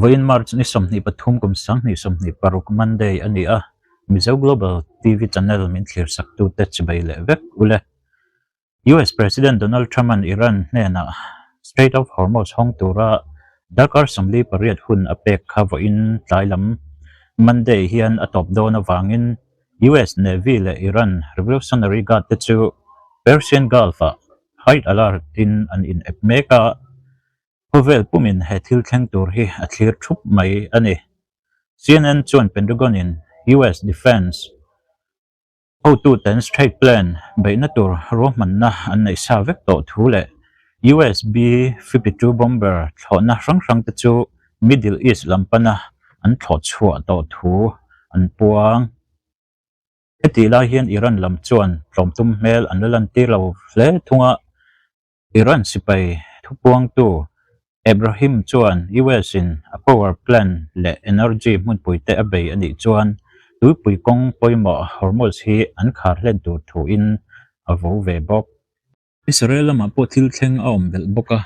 Voin March ni somni pathum kum sang ni somni paruk Monday ani a Mizo Global TV channel min thlir saktu te chibai le vek ule US President Donald Trump an Iran nena Strait of Hormuz hong tura Dakar somli pariat hun apek kha voin tlailam Monday hian atop don awangin US Navy le Iran Revolutionary Guard te chu Persian Gulf high alert in an in epmeka Hovel pumin he thil thleng tur hi a thlir thup mai ani CNN chuan Pentagon in US Defense O2 10 Strike Plan beina tur rohmanna an nei sa vek to thu le US B-52 bomber thlona hrang te chu Middle East lampana an thlo chhuah to thu an puang heti lai hian Iran lam chuan tlomtum hmel an lan ti lo hle thunga Iran sipai thupuang tu Ibrahim chuan US in a power plant le energy mun puite abei ani chuan tui pui kong poimo Hormuz hi an khar len tur thu in a vo ve bok Israel ma po thil thleng a om bel boka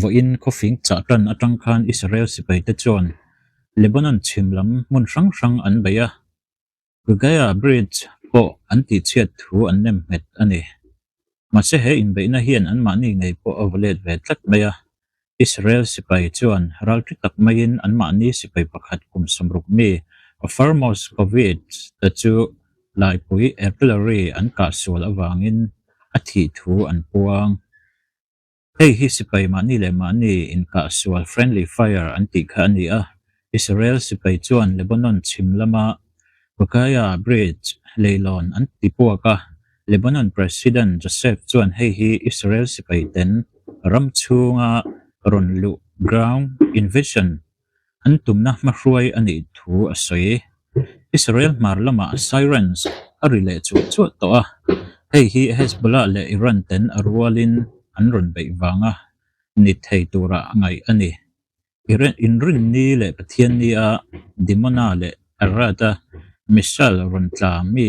vo in khofing cha tan atang khan Israel sipai te chuan Lebanon chimlam mun hrang an beya Gaya Bridge po an ti chiat thu an nem het ani ma se he in beina hian an mani ngei po overlet ve tlat beya Israel sipai chuan ralti tak main an mani sipai pakhat kum samruk mi a farmers covid ta chu lai pui artillery an ka sual awangin a thi thu an puang hei hi sipai mani le mani in ka sual friendly fire an ti kha ani a Israel sipai chuan Lebanon chimlama Gaya Bridge leilon an ti puaka Lebanon President Joseph chuan hei hi Israel sipai ten ram chunga ronlu ground invasion an tumna mahruai ani thu asoi Israel marlama sirens arile chu to a hei hi Hezbollah le Iran ten arwalin an ron bei wanga ni thei tura ngai ani Iran inrin ni le pathian ni a dimona le arata misal ron tla mi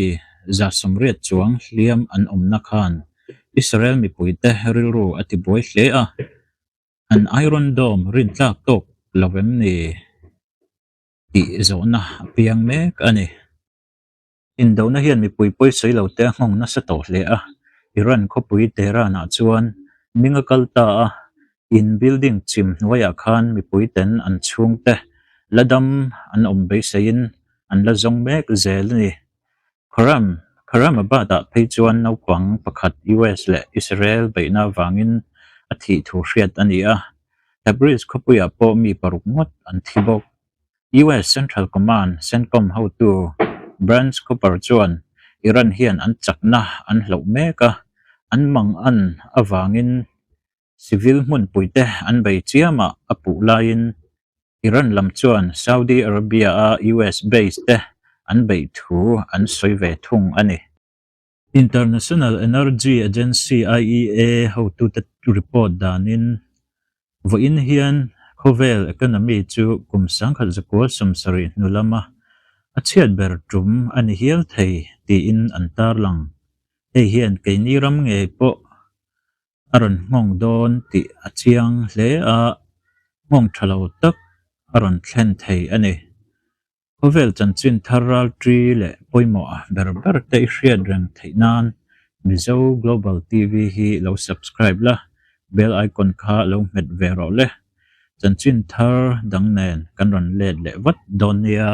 za somriat chuang hliam an omna khan Israel mi puite rilru ati boi hle a an Iron Dome rin tlak tok lovem ni ti zona piang mek ani Indo na hian mi pui sei lo te ngong na sa to hle a Iran kho pui Tehran a chuan ninga kalta a in building chim waya khan mi pui ten an chung te ladam an ombe sein an la zong mek zel ni Karam abada phei chuan no kwang pakhat US le Israel beina wangin a thi thu hriat ani a Tabriz khopuya po mi paruk ngot an thibok US Central Command CENTCOM how to branch khopar chuan Iran hian an chakna an hlo meka an mang an awangin civil mun puite an bei chiama apu lain Iran lam chuan Saudi Arabia a US base te an bei thu an soi ve thung ani International Energy Agency IEA how to report danin voin hian khovel economy chu kumsang khal zakwa samsari nulama achiat ber tum ani hial thei ti in antar lang hei hian keini ram nge po aron ngong don ti achiang hle a ngong thalo tak aron thlen thei ani khovel chanchin tharal tri le poimo berber te hriat reng theinan Mizo Global TV hi lo subscribe la bell icon kha lo met vero le chanchin thar dang nen kan ron let le wat don ya